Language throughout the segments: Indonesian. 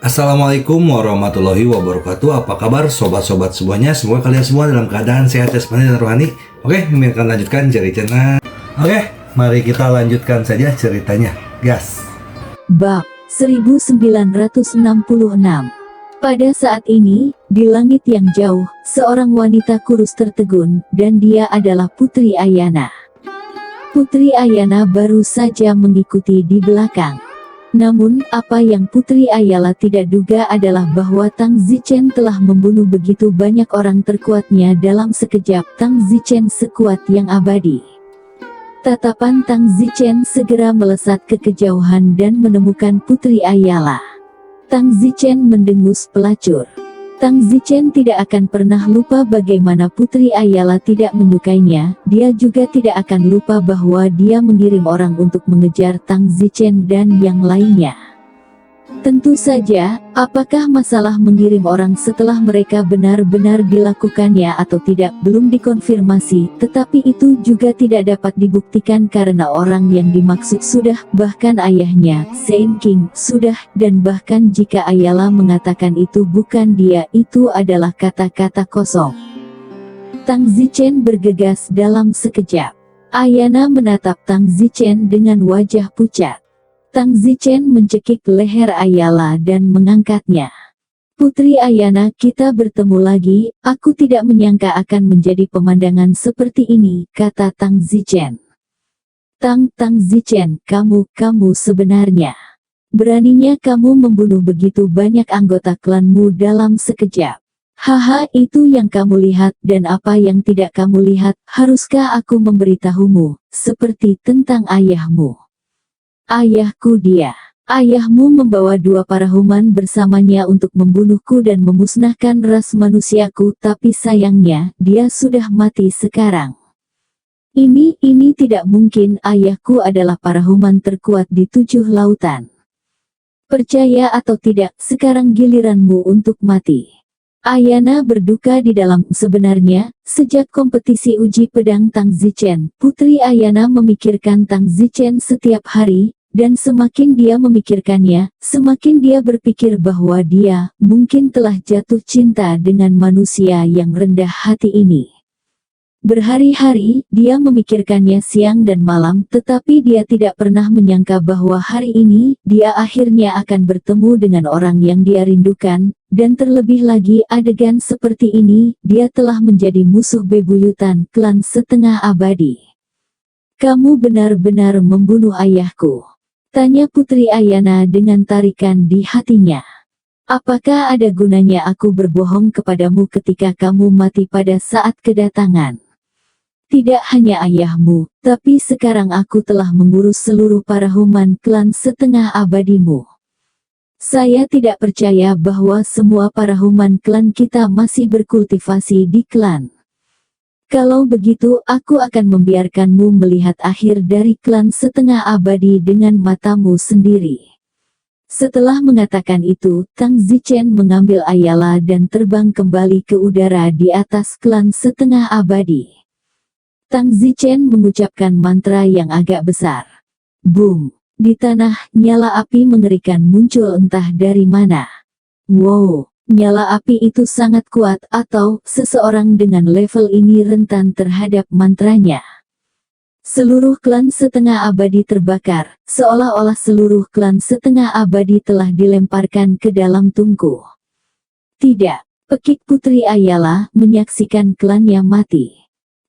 Assalamualaikum warahmatullahi wabarakatuh. Apa kabar sobat-sobat semuanya? Semoga kalian semua dalam keadaan sehat jasmani dan rohani. Oke, kami akan lanjutkan cerita. Oke, mari kita lanjutkan saja ceritanya. Gas. Bab 1966. Pada saat ini, di langit yang jauh, seorang wanita kurus tertegun, dan dia adalah Putri Ayana. Putri Ayana baru saja mengikuti di belakang. Namun, apa yang Putri Ayala tidak duga adalah bahwa Tang Zichen telah membunuh begitu banyak orang terkuatnya dalam sekejap. Tang Zichen sekuat yang abadi. Tatapan Tang Zichen segera melesat ke kejauhan dan menemukan Putri Ayala. Tang Zichen mendengus pelacur. Tang Zichen tidak akan pernah lupa bagaimana Putri Ayala tidak menyukainya. Dia juga tidak akan lupa bahwa dia mengirim orang untuk mengejar Tang Zichen dan yang lainnya. Tentu saja, apakah masalah mengirim orang setelah mereka benar-benar dilakukannya atau tidak belum dikonfirmasi, tetapi itu juga tidak dapat dibuktikan karena orang yang dimaksud sudah, bahkan ayahnya, Saint King, sudah, dan bahkan jika Ayala mengatakan itu bukan dia, itu adalah kata-kata kosong. Tang Zichen bergegas dalam sekejap. Ayana menatap Tang Zichen dengan wajah pucat. Tang Zichen mencekik leher Ayala dan mengangkatnya. Putri Ayana, kita bertemu lagi, aku tidak menyangka akan menjadi pemandangan seperti ini, kata Tang Zichen. Tang Zichen, kamu sebenarnya. Beraninya kamu membunuh begitu banyak anggota klanmu dalam sekejap. Haha, itu yang kamu lihat dan apa yang tidak kamu lihat, haruskah aku memberitahumu, seperti tentang ayahmu. Ayahku dia. Ayahmu membawa 2 parahuman bersamanya untuk membunuhku dan memusnahkan ras manusiaku, tapi sayangnya, dia sudah mati sekarang. Ini tidak mungkin. Ayahku adalah parahuman terkuat di 7 lautan. Percaya atau tidak, sekarang giliranmu untuk mati. Ayana berduka di dalam. Sebenarnya, sejak kompetisi uji pedang Tang Zichen, Putri Ayana memikirkan Tang Zichen setiap hari, dan semakin dia memikirkannya, semakin dia berpikir bahwa dia mungkin telah jatuh cinta dengan manusia yang rendah hati ini. Berhari-hari, dia memikirkannya siang dan malam, tetapi dia tidak pernah menyangka bahwa hari ini, dia akhirnya akan bertemu dengan orang yang dia rindukan, dan terlebih lagi adegan seperti ini, dia telah menjadi musuh bebuyutan klan setengah abadi. Kamu benar-benar membunuh ayahku? Tanya Putri Ayana dengan tarikan di hatinya. Apakah ada gunanya aku berbohong kepadamu ketika kamu mati pada saat kedatangan? Tidak hanya ayahmu, tapi sekarang aku telah mengurus seluruh parahuman klan setengah abadimu. Saya tidak percaya bahwa semua parahuman klan kita masih berkultivasi di klan. Kalau begitu, aku akan membiarkanmu melihat akhir dari klan setengah abadi dengan matamu sendiri. Setelah mengatakan itu, Tang Zichen mengambil Ayala dan terbang kembali ke udara di atas klan setengah abadi. Tang Zichen mengucapkan mantra yang agak besar. Boom! Di tanah, nyala api mengerikan muncul entah dari mana. Wow! Nyala api itu sangat kuat, atau seseorang dengan level ini rentan terhadap mantranya. Seluruh klan setengah abadi terbakar, seolah-olah seluruh klan setengah abadi telah dilemparkan ke dalam tungku. Tidak, pekik Putri Ayala menyaksikan klannya mati.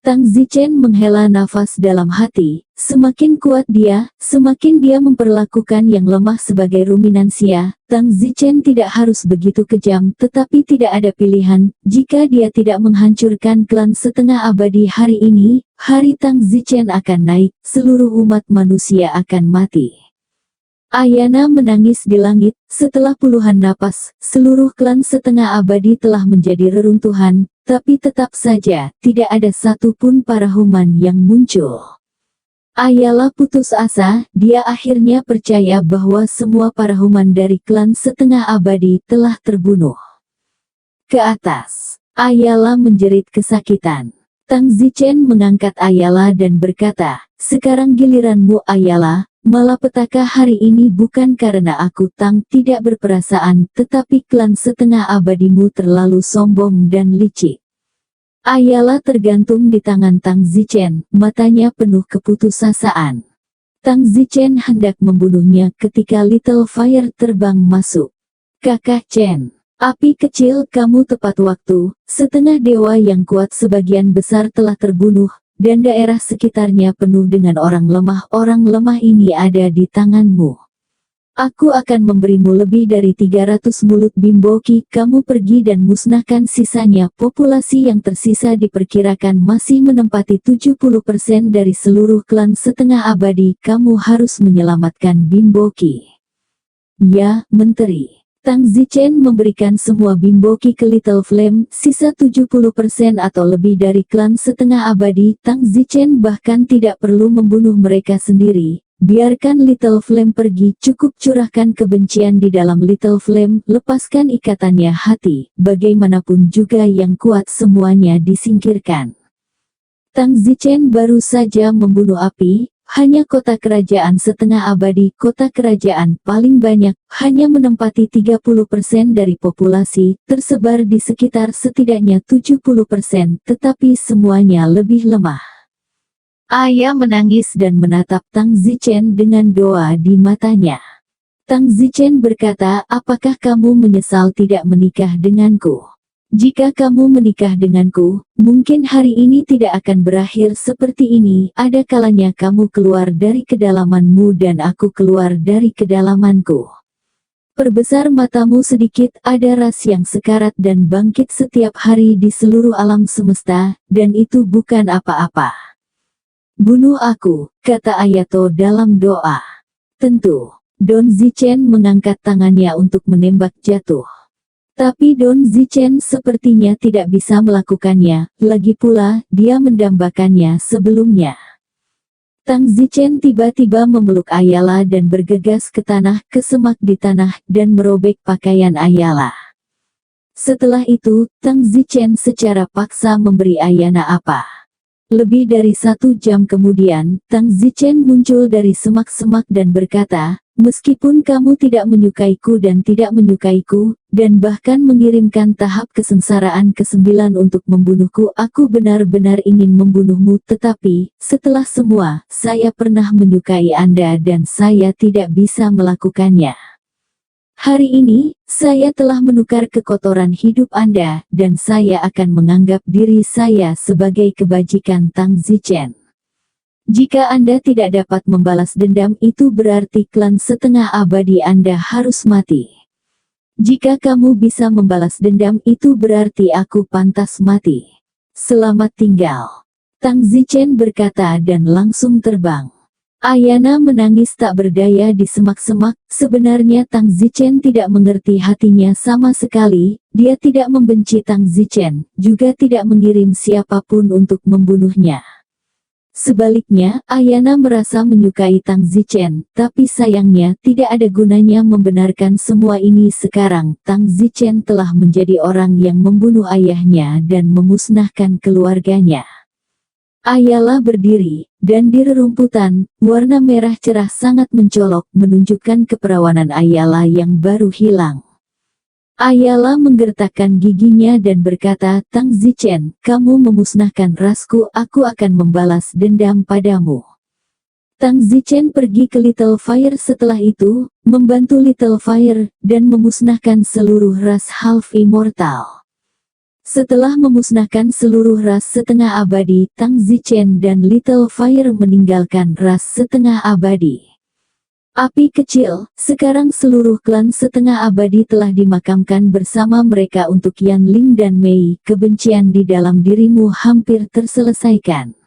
Tang Zichen menghela nafas dalam hati, semakin kuat dia, semakin dia memperlakukan yang lemah sebagai ruminansia. Tang Zichen tidak harus begitu kejam, tetapi tidak ada pilihan. Jika dia tidak menghancurkan klan setengah abadi hari ini, hari Tang Zichen akan naik, seluruh umat manusia akan mati. Ayana menangis di langit, setelah puluhan napas, seluruh klan setengah abadi telah menjadi reruntuhan, tapi tetap saja, tidak ada satupun parahuman yang muncul. Ayala putus asa, dia akhirnya percaya bahwa semua parahuman dari klan setengah abadi telah terbunuh. Ke atas, Ayala menjerit kesakitan. Tang Zichen mengangkat Ayala dan berkata, sekarang giliranmu Ayala, malapetaka hari ini bukan karena aku Tang tidak berperasaan, tetapi klan setengah abadimu terlalu sombong dan licik. Ayala tergantung di tangan Tang Zichen, matanya penuh keputusasaan. Tang Zichen hendak membunuhnya ketika Little Fire terbang masuk. Kakak Chen, api kecil, kamu tepat waktu, setengah dewa yang kuat sebagian besar telah terbunuh, dan daerah sekitarnya penuh dengan orang lemah. Orang lemah ini ada di tanganmu. Aku akan memberimu lebih dari 300 mulut bimboki, kamu pergi dan musnahkan sisanya. Populasi yang tersisa diperkirakan masih menempati 70% dari seluruh klan setengah abadi, kamu harus menyelamatkan bimboki. Ya, Menteri. Tang Zichen memberikan semua bimboki ke Little Flame, sisa 70% atau lebih dari klan setengah abadi. Tang Zichen bahkan tidak perlu membunuh mereka sendiri. Biarkan Little Flame pergi, cukup curahkan kebencian di dalam Little Flame, lepaskan ikatannya hati, bagaimanapun juga yang kuat semuanya disingkirkan. Tang Zichen baru saja membunuh api, hanya kota kerajaan setengah abadi, kota kerajaan paling banyak, hanya menempati 30% dari populasi, tersebar di sekitar setidaknya 70%, tetapi semuanya lebih lemah. Ayah menangis dan menatap Tang Zichen dengan doa di matanya. Tang Zichen berkata, apakah kamu menyesal tidak menikah denganku? Jika kamu menikah denganku, mungkin hari ini tidak akan berakhir seperti ini. Ada kalanya kamu keluar dari kedalamanmu dan aku keluar dari kedalamanku. Perbesar matamu sedikit, ada ras yang sekarat dan bangkit setiap hari di seluruh alam semesta, dan itu bukan apa-apa. Bunuh aku, kata Ayato dalam doa. Tentu, Don Zichen mengangkat tangannya untuk menembak jatuh. Tapi Don Zichen sepertinya tidak bisa melakukannya, lagi pula, dia mendambakannya sebelumnya. Tang Zichen tiba-tiba memeluk Ayala dan bergegas ke tanah, ke semak di tanah, dan merobek pakaian Ayala. Setelah itu, Tang Zichen secara paksa memberi Ayana apa? Lebih dari 1 jam kemudian, Tang Zichen muncul dari semak-semak dan berkata, meskipun kamu tidak menyukaiku dan tidak menyukaiku, dan bahkan mengirimkan tahap kesengsaraan ke-9 untuk membunuhku, aku benar-benar ingin membunuhmu, tetapi, setelah semua, saya pernah menyukai Anda dan saya tidak bisa melakukannya. Hari ini, saya telah menukar kekotoran hidup Anda, dan saya akan menganggap diri saya sebagai kebajikan Tang Zichen. Jika Anda tidak dapat membalas dendam, itu berarti klan setengah abadi Anda harus mati. Jika kamu bisa membalas dendam, itu berarti aku pantas mati. Selamat tinggal. Tang Zichen berkata dan langsung terbang. Ayana menangis tak berdaya di semak-semak. Sebenarnya Tang Zichen tidak mengerti hatinya sama sekali. Dia tidak membenci Tang Zichen, juga tidak mengirim siapapun untuk membunuhnya. Sebaliknya, Ayana merasa menyukai Tang Zichen, tapi sayangnya tidak ada gunanya membenarkan semua ini sekarang. Tang Zichen telah menjadi orang yang membunuh ayahnya dan memusnahkan keluarganya. Ayala berdiri, dan di rerumputan, warna merah cerah sangat mencolok menunjukkan keperawanan Ayala yang baru hilang. Ayala menggertakkan giginya dan berkata, Tang Zichen, kamu memusnahkan rasku, aku akan membalas dendam padamu. Tang Zichen pergi ke Little Fire setelah itu, membantu Little Fire, dan memusnahkan seluruh ras half immortal. Setelah memusnahkan seluruh ras setengah abadi, Tang Zichen dan Little Fire meninggalkan ras setengah abadi. Api kecil, sekarang seluruh klan setengah abadi telah dimakamkan bersama mereka untuk Yan Ling dan Mei. Kebencian di dalam dirimu hampir terselesaikan.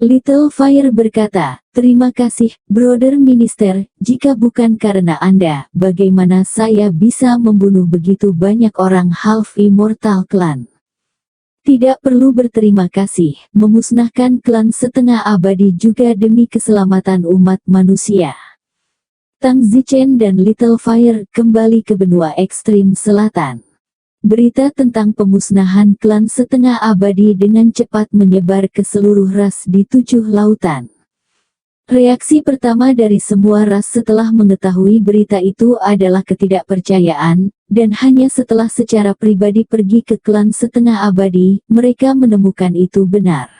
Little Fire berkata, terima kasih, Brother Minister, jika bukan karena Anda, bagaimana saya bisa membunuh begitu banyak orang half immortal klan? Tidak perlu berterima kasih, memusnahkan klan setengah abadi juga demi keselamatan umat manusia. Tang Zichen dan Little Fire kembali ke benua ekstrim selatan. Berita tentang pemusnahan klan setengah abadi dengan cepat menyebar ke seluruh ras di 7 lautan. Reaksi pertama dari semua ras setelah mengetahui berita itu adalah ketidakpercayaan, dan hanya setelah secara pribadi pergi ke klan setengah abadi, mereka menemukan itu benar.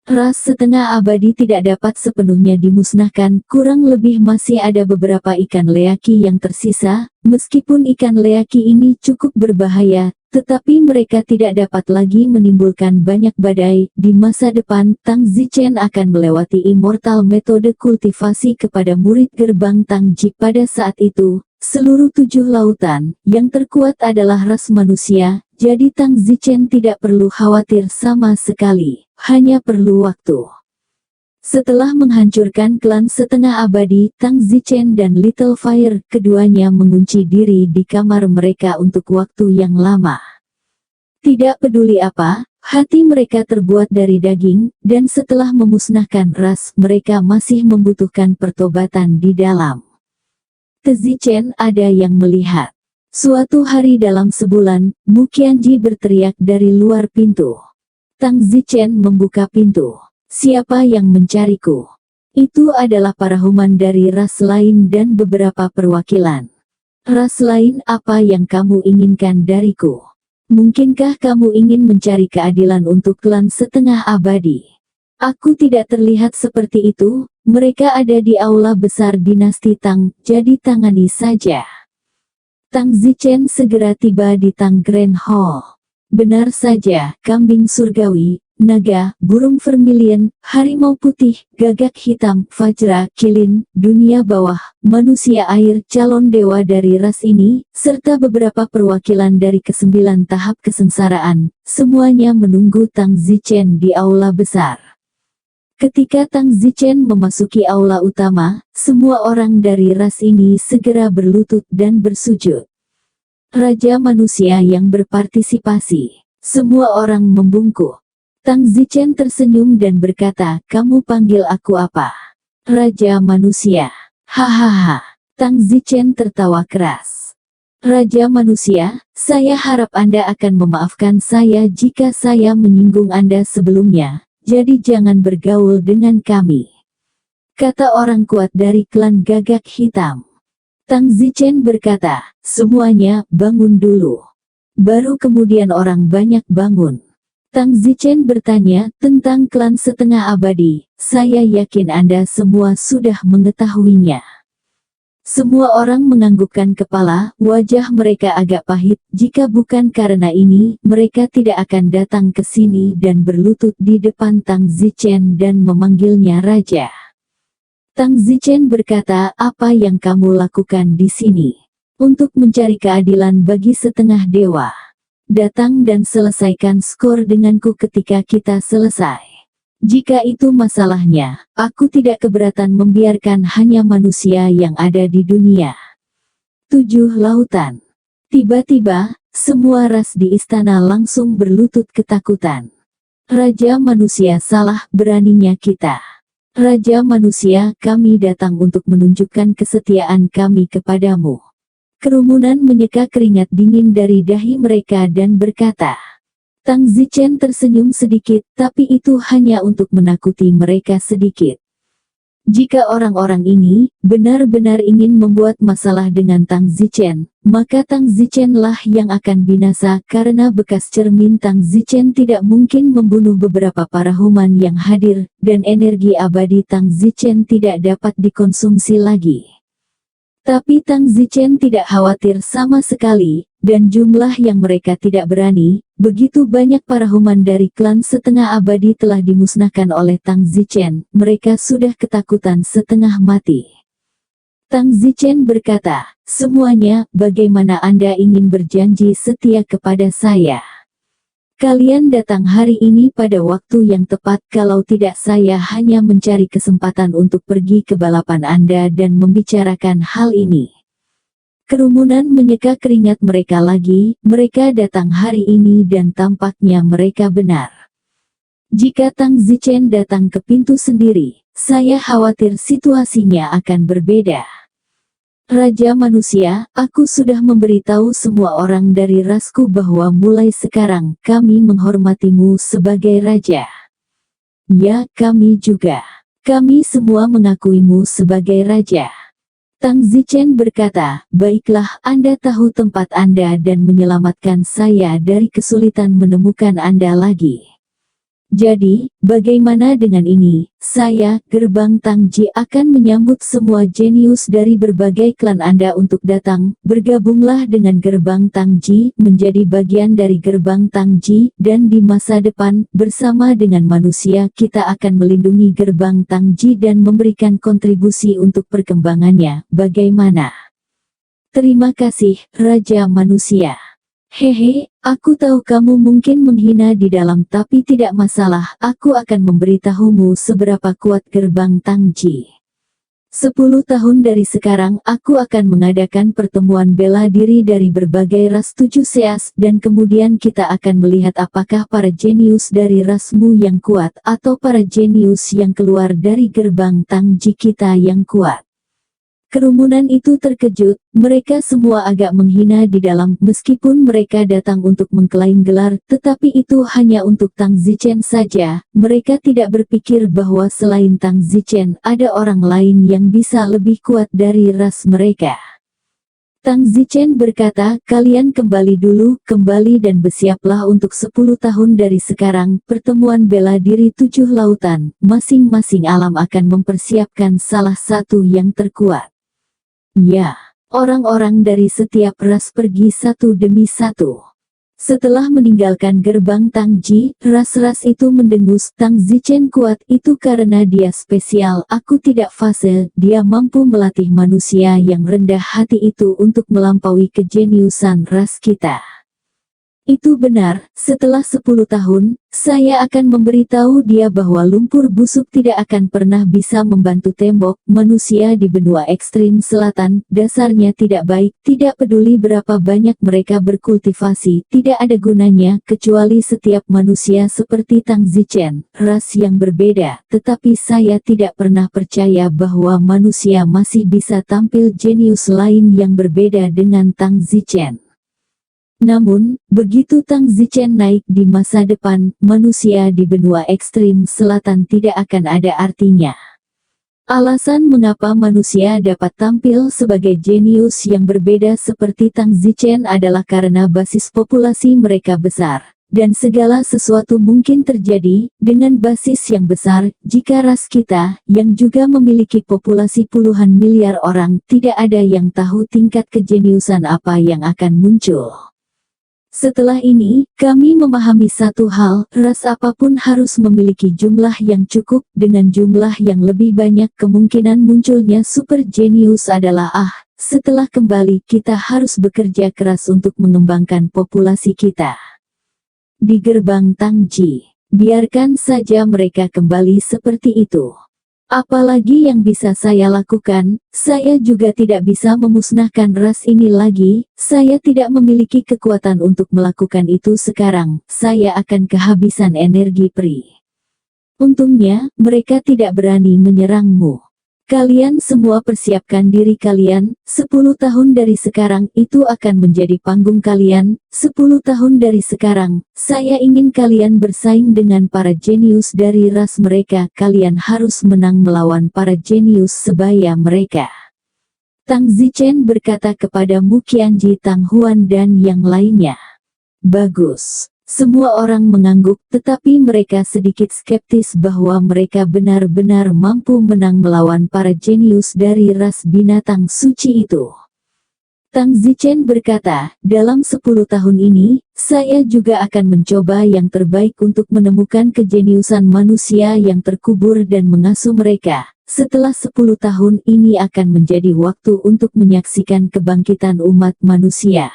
Ras setengah abadi tidak dapat sepenuhnya dimusnahkan, kurang lebih masih ada beberapa ikan leaki yang tersisa, meskipun ikan leaki ini cukup berbahaya, tetapi mereka tidak dapat lagi menimbulkan banyak badai. Di masa depan, Tang Zichen akan melewati immortal metode kultivasi kepada murid gerbang Tang Ji. Pada saat itu, seluruh 7 lautan, yang terkuat adalah ras manusia, jadi Tang Zichen tidak perlu khawatir sama sekali, hanya perlu waktu. Setelah menghancurkan klan setengah abadi, Tang Zichen dan Little Fire, keduanya mengunci diri di kamar mereka untuk waktu yang lama. Tidak peduli apa, hati mereka terbuat dari daging, dan setelah memusnahkan ras, mereka masih membutuhkan pertobatan di dalam. Te Zichen ada yang melihat. Suatu hari dalam sebulan, Mu Qianji berteriak dari luar pintu. Tang Zichen membuka pintu. Siapa yang mencariku? Itu adalah para human dari ras lain dan beberapa perwakilan. Ras lain, apa yang kamu inginkan dariku? Mungkinkah kamu ingin mencari keadilan untuk klan setengah abadi? Aku tidak terlihat seperti itu, mereka ada di aula besar dinasti Tang, jadi tangani saja. Tang Zichen segera tiba di Tang Grand Hall. Benar saja, kambing surgawi, naga, burung vermilion, harimau putih, gagak hitam, fajra, kilin, dunia bawah, manusia air, calon dewa dari ras ini, serta beberapa perwakilan dari ke-9 tahap kesengsaraan, semuanya menunggu Tang Zichen di aula besar. Ketika Tang Zichen memasuki aula utama, semua orang dari ras ini segera berlutut dan bersujud. Raja manusia yang berpartisipasi. Semua orang membungkuk. Tang Zichen tersenyum dan berkata, kamu panggil aku apa? Raja manusia. Hahaha. Tang Zichen tertawa keras. Raja manusia, saya harap Anda akan memaafkan saya jika saya menyinggung Anda sebelumnya, jadi jangan bergaul dengan kami. Kata orang kuat dari klan gagak hitam. Tang Zichen berkata, semuanya bangun dulu. Baru kemudian orang banyak bangun. Tang Zichen bertanya tentang klan setengah abadi, saya yakin Anda semua sudah mengetahuinya. Semua orang menganggukkan kepala, wajah mereka agak pahit, jika bukan karena ini, mereka tidak akan datang ke sini dan berlutut di depan Tang Zichen dan memanggilnya raja. Tang Zichen berkata, apa yang kamu lakukan di sini? Untuk mencari keadilan bagi setengah dewa. Datang dan selesaikan skor denganku ketika kita selesai. Jika itu masalahnya, aku tidak keberatan membiarkan hanya manusia yang ada di dunia. 7 lautan. Tiba-tiba, semua ras di istana langsung berlutut ketakutan. Raja manusia salah, beraninya kita. Raja manusia, kami datang untuk menunjukkan kesetiaan kami kepadamu. Kerumunan menyeka keringat dingin dari dahi mereka dan berkata. Tang Zichen tersenyum sedikit, tapi itu hanya untuk menakuti mereka sedikit. Jika orang-orang ini benar-benar ingin membuat masalah dengan Tang Zichen, maka Tang Zichen lah yang akan binasa karena bekas cermin Tang Zichen tidak mungkin membunuh beberapa para human yang hadir, dan energi abadi Tang Zichen tidak dapat dikonsumsi lagi. Tapi Tang Zichen tidak khawatir sama sekali, dan jumlah yang mereka tidak berani, begitu banyak para human dari klan setengah abadi telah dimusnahkan oleh Tang Zichen, mereka sudah ketakutan setengah mati. Tang Zichen berkata, semuanya, bagaimana Anda ingin berjanji setia kepada saya? Kalian datang hari ini pada waktu yang tepat, kalau tidak saya hanya mencari kesempatan untuk pergi ke balapan Anda dan membicarakan hal ini. Kerumunan menyeka keringat mereka lagi, mereka datang hari ini dan tampaknya mereka benar. Jika Tang Zichen datang ke pintu sendiri, saya khawatir situasinya akan berbeda. Raja manusia, aku sudah memberitahu semua orang dari rasku bahwa mulai sekarang kami menghormatimu sebagai raja. Ya, kami juga. Kami semua mengakuimu sebagai raja. Tang Zichen berkata, baiklah, Anda tahu tempat Anda dan menyelamatkan saya dari kesulitan menemukan Anda lagi. Jadi, bagaimana dengan ini? Saya, Gerbang Tangji, akan menyambut semua jenius dari berbagai klan Anda untuk datang. Bergabunglah dengan Gerbang Tangji, menjadi bagian dari Gerbang Tangji, dan di masa depan, bersama dengan manusia, kita akan melindungi Gerbang Tangji dan memberikan kontribusi untuk perkembangannya. Bagaimana? Terima kasih, Raja Manusia. Hehe, aku tahu kamu mungkin menghina di dalam, tapi tidak masalah, aku akan memberitahumu seberapa kuat Gerbang Tangji. 10 tahun dari sekarang, aku akan mengadakan pertemuan bela diri dari berbagai ras 7 seas, dan kemudian kita akan melihat apakah para jenius dari rasmu yang kuat, atau para jenius yang keluar dari Gerbang Tangji kita yang kuat. Kerumunan itu terkejut, mereka semua agak menghina di dalam, meskipun mereka datang untuk mengklaim gelar, tetapi itu hanya untuk Tang Zichen saja. Mereka tidak berpikir bahwa selain Tang Zichen, ada orang lain yang bisa lebih kuat dari ras mereka. Tang Zichen berkata, kalian kembali dulu, kembali dan bersiaplah untuk 10 tahun dari sekarang, pertemuan bela diri 7 lautan, masing-masing alam akan mempersiapkan salah satu yang terkuat. Ya, orang-orang dari setiap ras pergi satu demi satu. Setelah meninggalkan Gerbang Tangji, ras-ras itu mendengus, Tang Zichen kuat itu karena dia spesial, aku tidak fase, dia mampu melatih manusia yang rendah hati itu untuk melampaui kejeniusan ras kita. Itu benar, setelah 10 tahun, saya akan memberitahu dia bahwa lumpur busuk tidak akan pernah bisa membantu tembok. Manusia di benua ekstrim selatan, dasarnya tidak baik, tidak peduli berapa banyak mereka berkultivasi, tidak ada gunanya, kecuali setiap manusia seperti Tang Zichen, ras yang berbeda, tetapi saya tidak pernah percaya bahwa manusia masih bisa tampil jenius lain yang berbeda dengan Tang Zichen. Namun, begitu Tang Zichen naik di masa depan, manusia di benua ekstrim selatan tidak akan ada artinya. Alasan mengapa manusia dapat tampil sebagai jenius yang berbeda seperti Tang Zichen adalah karena basis populasi mereka besar. Dan segala sesuatu mungkin terjadi, dengan basis yang besar, jika ras kita, yang juga memiliki populasi puluhan miliar orang, tidak ada yang tahu tingkat kejeniusan apa yang akan muncul. Setelah ini, kami memahami satu hal, ras apapun harus memiliki jumlah yang cukup, dengan jumlah yang lebih banyak kemungkinan munculnya super jenius adalah setelah kembali kita harus bekerja keras untuk mengembangkan populasi kita. Di Gerbang Tangji, biarkan saja mereka kembali seperti itu. Apalagi yang bisa saya lakukan, saya juga tidak bisa memusnahkan ras ini lagi, saya tidak memiliki kekuatan untuk melakukan itu sekarang, saya akan kehabisan energi peri. Untungnya, mereka tidak berani menyerangmu. Kalian semua persiapkan diri kalian, 10 tahun dari sekarang itu akan menjadi panggung kalian, 10 tahun dari sekarang, saya ingin kalian bersaing dengan para jenius dari ras mereka, kalian harus menang melawan para jenius sebaya mereka. Tang Zichen berkata kepada Mu Qianji, Tang Huan dan yang lainnya. Bagus. Semua orang mengangguk, tetapi mereka sedikit skeptis bahwa mereka benar-benar mampu menang melawan para jenius dari ras binatang suci itu. Tang Zichen berkata, dalam 10 tahun ini, saya juga akan mencoba yang terbaik untuk menemukan kejeniusan manusia yang terkubur dan mengasuh mereka. Setelah 10 tahun ini akan menjadi waktu untuk menyaksikan kebangkitan umat manusia.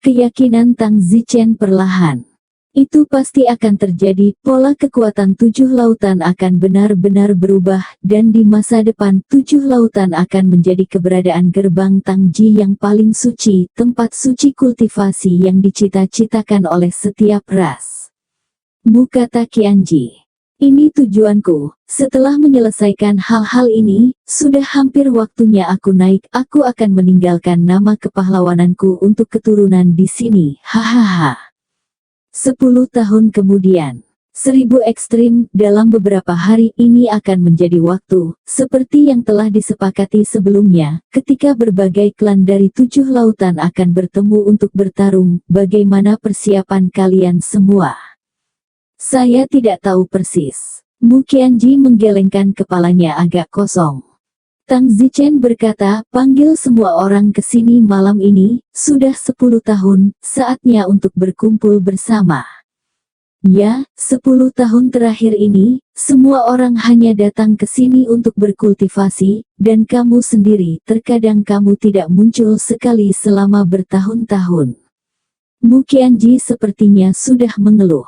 Keyakinan Tang Zichen perlahan. Itu pasti akan terjadi, pola kekuatan 7 lautan akan benar-benar berubah, dan di masa depan 7 lautan akan menjadi keberadaan Gerbang Tangji yang paling suci, tempat suci kultivasi yang dicita-citakan oleh setiap ras. Mu kata Qianji. Ini tujuanku, setelah menyelesaikan hal-hal ini, sudah hampir waktunya aku naik, aku akan meninggalkan nama kepahlawananku untuk keturunan di sini, hahaha. 10 tahun kemudian, 1000 ekstrim dalam beberapa hari ini akan menjadi waktu, seperti yang telah disepakati sebelumnya, ketika berbagai klan dari 7 lautan akan bertemu untuk bertarung. Bagaimana persiapan kalian semua? Saya tidak tahu persis. Mu Qianji menggelengkan kepalanya agak kosong. Tang Zichen berkata, panggil semua orang ke sini malam ini, sudah 10 tahun, saatnya untuk berkumpul bersama. Ya, 10 tahun terakhir ini, semua orang hanya datang ke sini untuk berkultivasi, dan kamu sendiri terkadang kamu tidak muncul sekali selama bertahun-tahun. Mu Qianji sepertinya sudah mengeluh.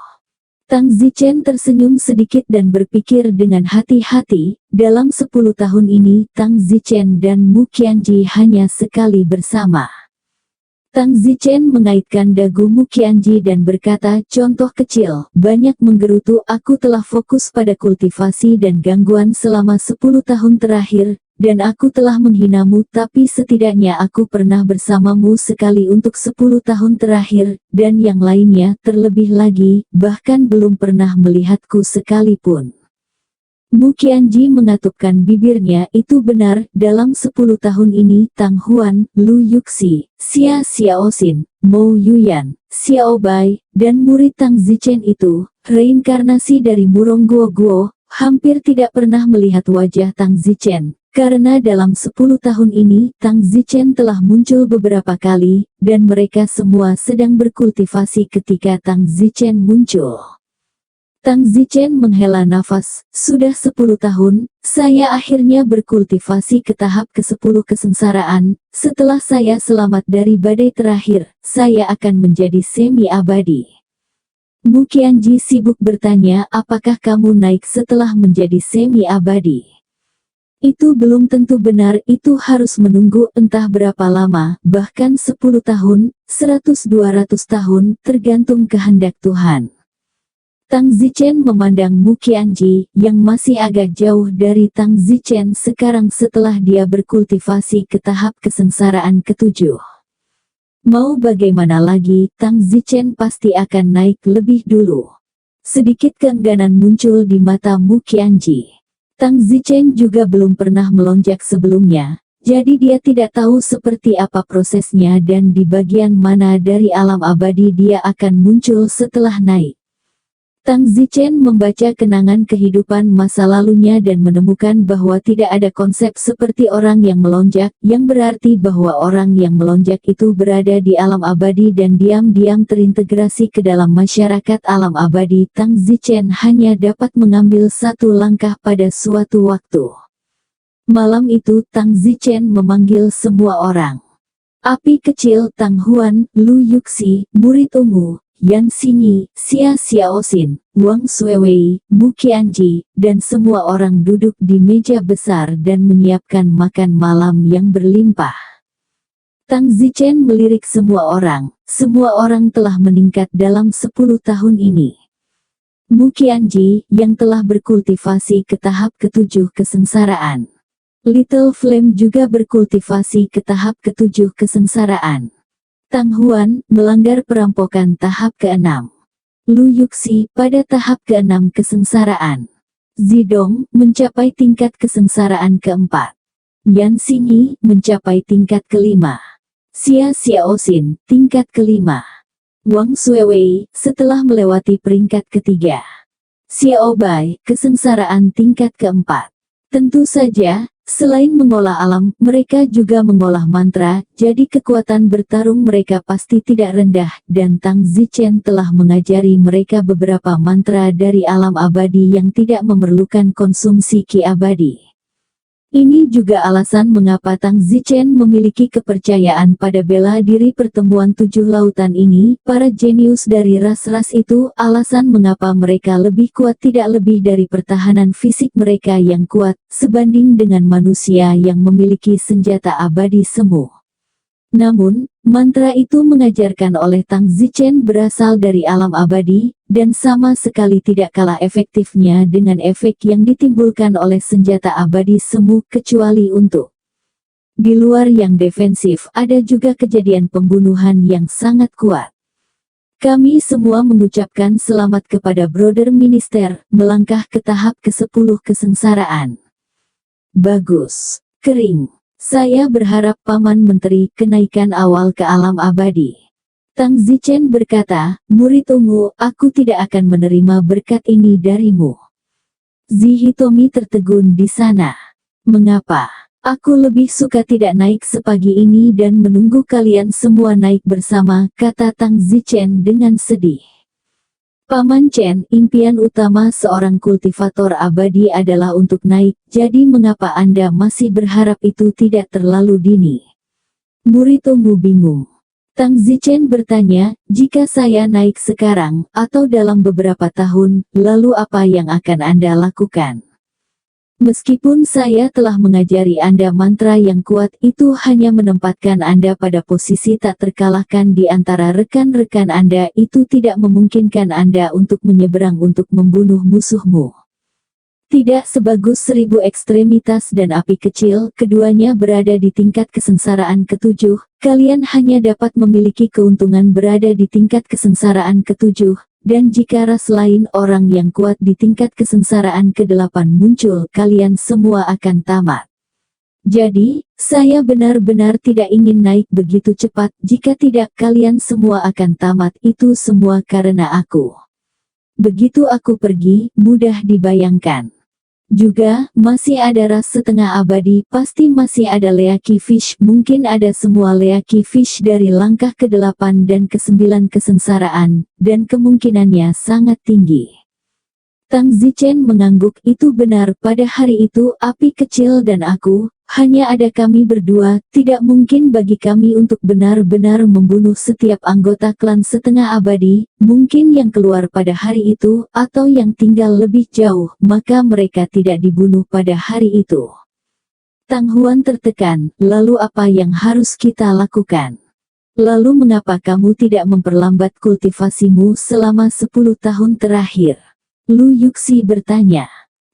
Tang Zichen tersenyum sedikit dan berpikir dengan hati-hati, dalam 10 tahun ini Tang Zichen dan Mu Qianji hanya sekali bersama. Tang Zichen mengaitkan dagu Mu Qianji dan berkata, contoh kecil, banyak menggerutu. Aku telah fokus pada kultivasi dan gangguan selama 10 tahun terakhir, dan aku telah menghinamu, tapi setidaknya aku pernah bersamamu sekali untuk 10 tahun terakhir, dan yang lainnya, terlebih lagi, bahkan belum pernah melihatku sekalipun. Mu Qianji mengatupkan bibirnya. Itu benar, dalam 10 tahun ini Tang Huan, Lu Yuxi, Xia Xiaoxin, Mou Yuyan, Xiao Bai, dan murid Tang Zichen itu, reinkarnasi dari Murong Guo, hampir tidak pernah melihat wajah Tang Zichen, karena dalam 10 tahun ini Tang Zichen telah muncul beberapa kali, dan mereka semua sedang berkultivasi ketika Tang Zichen muncul. Tang Zichen menghela nafas, sudah 10 tahun, saya akhirnya berkultivasi ke tahap ke-10 kesengsaraan, setelah saya selamat dari badai terakhir, saya akan menjadi semi-abadi. Mu Qianji sibuk bertanya, apakah kamu naik setelah menjadi semi-abadi? Itu belum tentu benar, itu harus menunggu entah berapa lama, bahkan 10 tahun, 100-200 tahun, tergantung kehendak Tuhan. Tang Zichen memandang Mu Qianji, yang masih agak jauh dari Tang Zichen sekarang setelah dia berkultivasi ke tahap kesengsaraan ke-7. Mau bagaimana lagi, Tang Zichen pasti akan naik lebih dulu. Sedikit keengganan muncul di mata Mu Qianji. Tang Zichen juga belum pernah melonjak sebelumnya, jadi dia tidak tahu seperti apa prosesnya dan di bagian mana dari alam abadi dia akan muncul setelah naik. Tang Zichen membaca kenangan kehidupan masa lalunya dan menemukan bahwa tidak ada konsep seperti orang yang melonjak, yang berarti bahwa orang yang melonjak itu berada di alam abadi dan diam-diam terintegrasi ke dalam masyarakat alam abadi. Tang Zichen hanya dapat mengambil satu langkah pada suatu waktu. Malam itu Tang Zichen memanggil semua orang. Api kecil Tang Huan, Lu Yuxi, murid ungu, Yan Xinyi, Xia Xiaoxin, Wang Suewei, Mu Qianji, dan semua orang duduk di meja besar dan menyiapkan makan malam yang berlimpah. Tang Zichen melirik semua orang telah meningkat dalam 10 tahun ini. Mu Qianji, yang telah berkultivasi ke tahap ke-7 kesengsaraan. Little Flame juga berkultivasi ke tahap ke-7 kesengsaraan. Tang Huan, melanggar perampokan tahap ke-6. Lu Yuxi, pada tahap ke-6 kesengsaraan. Zidong, mencapai tingkat kesengsaraan ke-4. Yan Xinyi, mencapai tingkat ke-5. Xia Xiaoxin, tingkat ke-5. Wang Suewei, setelah melewati peringkat ke-3. Xiao Bai, kesengsaraan tingkat ke-4. Tentu saja, selain mengolah alam, mereka juga mengolah mantra, jadi kekuatan bertarung mereka pasti tidak rendah, dan Tang Zichen telah mengajari mereka beberapa mantra dari alam abadi yang tidak memerlukan konsumsi ki abadi. Ini juga alasan mengapa Tang Zichen memiliki kepercayaan pada bela diri pertemuan 7 lautan ini. Para jenius dari ras-ras itu, alasan mengapa mereka lebih kuat tidak lebih dari pertahanan fisik mereka yang kuat, sebanding dengan manusia yang memiliki senjata abadi semu. Namun, mantra itu mengajarkan oleh Tang Zichen berasal dari alam abadi, dan sama sekali tidak kalah efektifnya dengan efek yang ditimbulkan oleh senjata abadi semu kecuali untuk. Di luar yang defensif, ada juga kejadian pembunuhan yang sangat kuat. Kami semua mengucapkan selamat kepada Brother Minister, melangkah ke tahap ke-10 kesengsaraan. Bagus. Kering. Saya berharap Paman Menteri kenaikan awal ke alam abadi. Tang Zichen berkata, murid ungu, aku tidak akan menerima berkat ini darimu. Zi Hitomi tertegun di sana. Mengapa? Aku lebih suka tidak naik sepagi ini dan menunggu kalian semua naik bersama, kata Tang Zichen dengan sedih. Paman Chen, impian utama seorang kultivator abadi adalah untuk naik, jadi mengapa Anda masih berharap itu tidak terlalu dini? Murid ungu bingung. Tang Zichen bertanya, jika saya naik sekarang, atau dalam beberapa tahun, lalu apa yang akan Anda lakukan? Meskipun saya telah mengajari Anda mantra yang kuat, itu hanya menempatkan Anda pada posisi tak terkalahkan di antara rekan-rekan Anda, itu tidak memungkinkan Anda untuk menyeberang untuk membunuh musuhmu. Tidak sebagus 1000 ekstremitas dan api kecil, keduanya berada di tingkat kesengsaraan ke-7, kalian hanya dapat memiliki keuntungan berada di tingkat kesengsaraan ke-7, dan jika ras lain orang yang kuat di tingkat kesengsaraan ke-8 muncul, kalian semua akan tamat. Jadi, saya benar-benar tidak ingin naik begitu cepat, jika tidak kalian semua akan tamat, itu semua karena aku. Begitu aku pergi, mudah dibayangkan. Juga, masih ada ras setengah abadi, pasti masih ada Leaki Fish, mungkin ada semua Leaki Fish dari langkah ke-8 dan ke-9 kesengsaraan, dan kemungkinannya sangat tinggi. Tang Zichen mengangguk, itu benar, pada hari itu, api kecil dan aku, hanya ada kami berdua, tidak mungkin bagi kami untuk benar-benar membunuh setiap anggota klan setengah abadi, mungkin yang keluar pada hari itu, atau yang tinggal lebih jauh, maka mereka tidak dibunuh pada hari itu. Tang Huan tertekan, lalu apa yang harus kita lakukan? Lalu mengapa kamu tidak memperlambat kultivasimu selama 10 tahun terakhir? Lu Yuxi bertanya.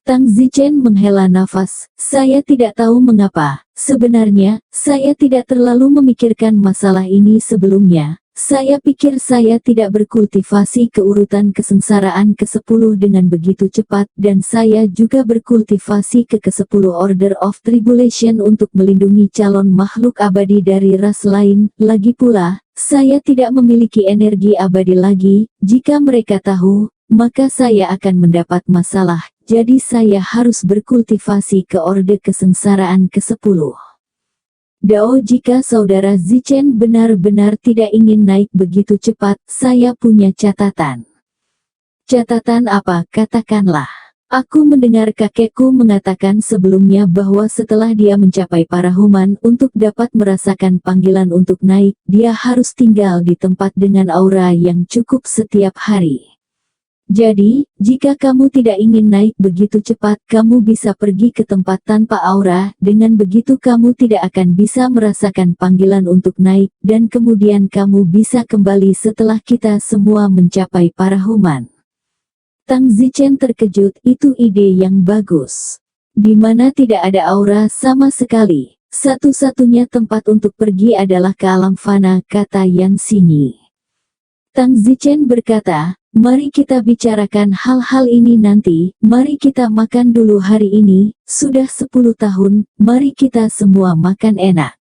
Tang Zichen menghela nafas, saya tidak tahu mengapa, sebenarnya, saya tidak terlalu memikirkan masalah ini sebelumnya, saya pikir saya tidak berkultivasi ke urutan kesengsaraan ke-10 dengan begitu cepat, dan saya juga berkultivasi ke ke-10 Order of Tribulation untuk melindungi calon makhluk abadi dari ras lain, lagi pula, saya tidak memiliki energi abadi lagi, jika mereka tahu, maka saya akan mendapat masalah. Jadi saya harus berkultivasi ke orde kesengsaraan ke-10. Dao, jika saudara Zichen benar-benar tidak ingin naik begitu cepat, saya punya catatan. Catatan apa? Katakanlah. Aku mendengar kakekku mengatakan sebelumnya bahwa setelah dia mencapai parahuman untuk dapat merasakan panggilan untuk naik, dia harus tinggal di tempat dengan aura yang cukup setiap hari. Jadi, jika kamu tidak ingin naik begitu cepat, kamu bisa pergi ke tempat tanpa aura, dengan begitu kamu tidak akan bisa merasakan panggilan untuk naik, dan kemudian kamu bisa kembali setelah kita semua mencapai parahuman. Tang Zichen terkejut, itu ide yang bagus. Di mana tidak ada aura sama sekali, satu-satunya tempat untuk pergi adalah ke alam fana, kata Yan Xingyi. Tang Zichen berkata, mari kita bicarakan hal-hal ini nanti, mari kita makan dulu hari ini, sudah 10 tahun, mari kita semua makan enak.